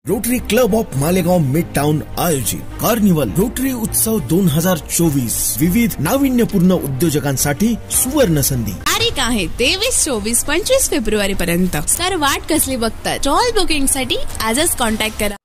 Rotary club of Malegaon mid town आयोजित carnival rotary उत्सव 2024 विविध नाविन्यपूर्ण उद्योजकांसाठी सुवर्ण संधी. तारीख आहे 23, 24, 25 फेब्रुवारी पर्यंत. सर वाट कसली बघतात? स्टॉल बुकिंग साठी आजच कॉन्टॅक्ट करा.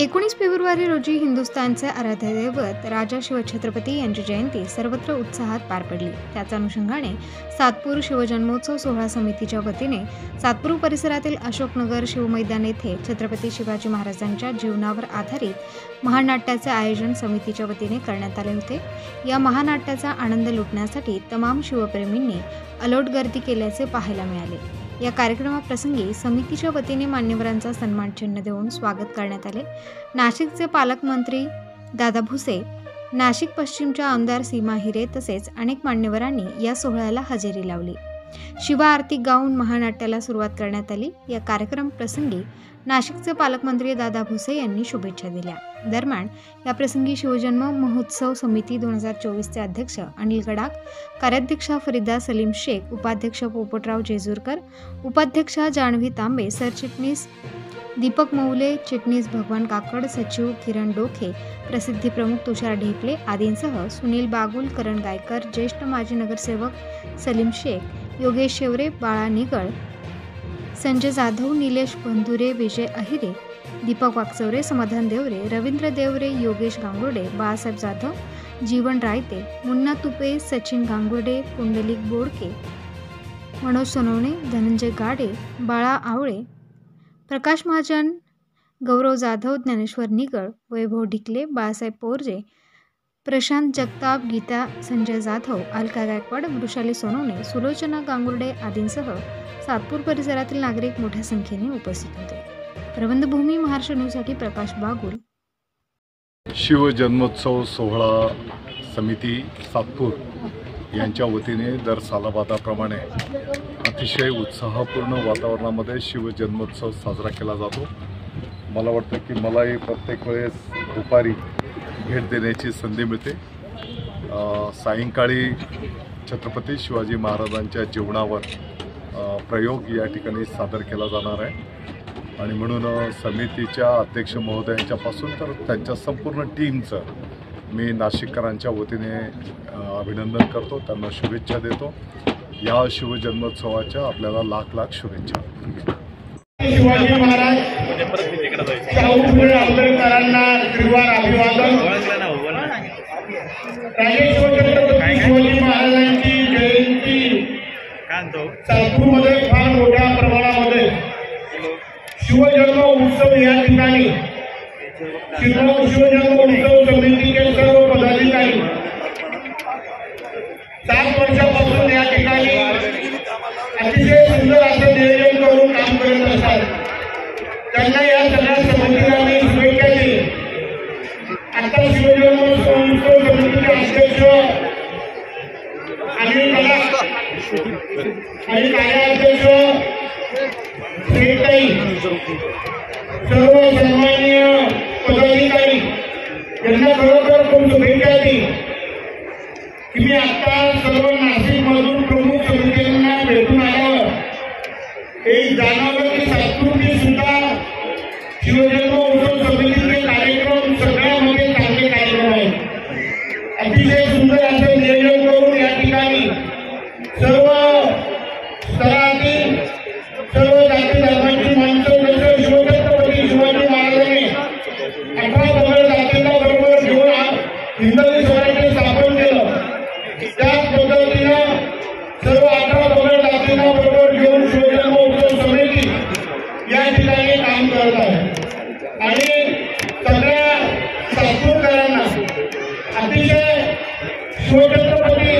19 फेब्रुवारी रोजी हिंदुस्थानचे आराध्य दैवत राजा शिवछत्रपती यांची जयंती सर्वत्र उत्साहात पार पडली. त्याच अनुषंगाने सातपूर शिवजन्मोत्सव सोहळा समितीच्या वतीने सातपूर परिसरातील अशोकनगर शिवमैदान येथे छत्रपती शिवाजी महाराजांच्या जीवनावर आधारित महानाट्याचे आयोजन समितीच्या वतीने करण्यात आले होते. या महानाट्याचा आनंद लुटण्यासाठी तमाम शिवप्रेमींनी अलोट गर्दी केल्याचे पाहायला मिळाले. या कार्यक्रमाप्रसंगी समितीच्या वतीने मान्यवरांचा सन्मान चिन्ह देऊन स्वागत करण्यात आले. नाशिकचे पालकमंत्री दादा भुसे, नाशिक पश्चिमच्या आमदार सीमा हिरे तसेच अनेक मान्यवरांनी या सोहळ्याला हजेरी लावली. शिवा आरती गाऊन महानाट्याला सुरुवात करण्यात आली. या कार्यक्रम प्रसंगी नाशिकचे पालकमंत्री दादा भुसे यांनी शुभेच्छा दिल्या. दरम्यान या प्रसंगी शिवजन्म महोत्सव समिती 2024 चे अध्यक्ष अनिल गडाख, कार्याध्यक्षा फरीदा सलीम शेख, उपाध्यक्ष पोपटराव जेजूरकर, उपाध्यक्षा जान्हवी तांबे, सरचिटणीस दीपक मौले, चिटणीस भगवान काकड, सचिव किरण डोखे, प्रसिद्धी प्रमुख तुषार ढेकले आदींसह सुनील बागुल, करण गायकर, ज्येष्ठ माजी नगरसेवक सलीम शेख, योगेश शेवरे, बाळा निगळ, संजय जाधव, निलेश बंधुरे, विजय अहिरे, दीपक वाकचौरे, समाधान देवरे, रवींद्र देवरे, योगेश गांगुर्डे, बाळासाहेब जाधव, जीवन रायते, मुन्ना तुपे, सचिन गांगुर्डे, पुंडलिक बोडके, मनोज सोनवणे, धनंजय गाडे, बाळा आवळे, प्रकाश महाजन, गौरव जाधव, ज्ञानेश्वर निगळ, वैभव ढिकले, बाळासाहेब पोरजे, प्रशांत जगताप, गीता, संजय जाधव, अलका गायकवाड, वृषाली सोनवणे, सुलोचना गांगुर्डे आदींसह सातपूर परिसरातील नागरिक मोठ्या संख्येने उपस्थित होते. प्रबंधभूमी महाराष्ट्र न्यूजसाठी प्रकाश बागुल. शिवजन्मोत्सव सोहळा समिती सातपूर यांच्या वतीने दर सालाबादाप्रमाणे अतिशय उत्साहपूर्ण वातावरणामध्ये शिवजन्मोत्सव साजरा केला जातो. मला वाटतं की मलाही प्रत्येक वेळेस दुपारी भेट देण्याची संधी मिळते. सायंकाळी छत्रपती शिवाजी महाराजांच्या जीवनावर प्रयोग या ठिकाणी सादर केला जाणार आहे आणि म्हणून समितीच्या अध्यक्ष महोदयांच्यापासून तर त्यांच्या संपूर्ण टीमचं मी नाशिककरांच्या वतीने अभिनंदन करतो, त्यांना शुभेच्छा देतो. या शिवजन्मोत्सवाच्या आपल्याला लाख लाख शुभेच्छा. शिवाजी महाराज आंबेडकरांना त्रिवार अभिवादन. छत्रपती शिवाजी महाराजांची जयंती सातपूरमध्ये फार मोठ्या प्रमाणामध्ये शिवजन्म उत्सव या ठिकाणी शिवजन्म उत्सव समितीचे सर्व पदाधिकारी 7 वर्षापासून या ठिकाणी अतिशय सुंदर असं नियोजन करून काम करत असतात. त्यांना या सगळ्या समितीला शुभेच्छा दिली. आता शिवजन्म उत्सव समितीचे अध्यक्ष अनिल गडाख आणि कार्याध्यक्ष श्रीताई, सर्व सन्माननीय पदाधिकारी यांना खरोखर खूप शुभेच्छा दिली की मी आता सर्व नाशिकमधून प्रमुख समित्यांना भेटून आल्यावर एक जाणवलं की सातपूरची सुद्धा शिवजन्म उत्सव समितीचे कार्यक्रम सगळ्यामध्ये चांगले कार्यक्रम आहेत. अतिशय सुंदर असं नियोजन करून या ठिकाणी सर्व स्तरातील सर्व जाती धर्माची माणसं जसं शिवछत्रपती शिवाजी महाराजांनी 18 बरोबर जातींना बरोबर घेऊन हिंदवी स्वराज्य स्थापन केलं, त्याच पद्धतीनं सर्व 18 बरोबर जातींना बरोबर घेऊन शिवजन्म उत्सव समिती या ठिकाणी काम करत आहे आणि सगळ्या सातपूरकरांना अतिशय शिवछत्रपती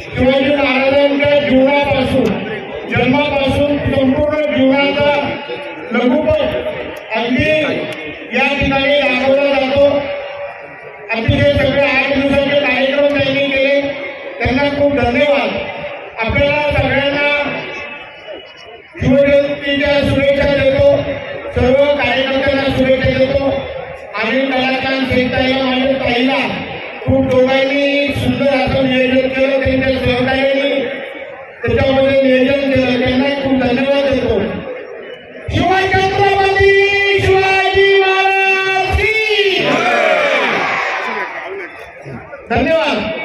शिवाजी महाराजांच्या जीवनापासून जन्मापासून संपूर्ण जीवनाचा लघुपट अगदी या ठिकाणी दाखवला जातो. अतिशय सगळे 8 दिवसाचे कार्यक्रम त्यांनी केले, त्यांना खूप धन्यवाद. आपल्याला सगळ्यांना शिवजयंतीच्या शुभेच्छा देतो, सर्व कार्यकर्त्यांना शुभेच्छा देतो आणि कलाकार श्रीताईला माझ्या ताईला खूप दोघांनी सुंदर असं नियोजन केलं, त्यांच्या सहकार्याने त्याच्यामध्ये नियोजन केलं, त्यांना खूप धन्यवाद देतो. शिवछत्रपती धन्यवाद.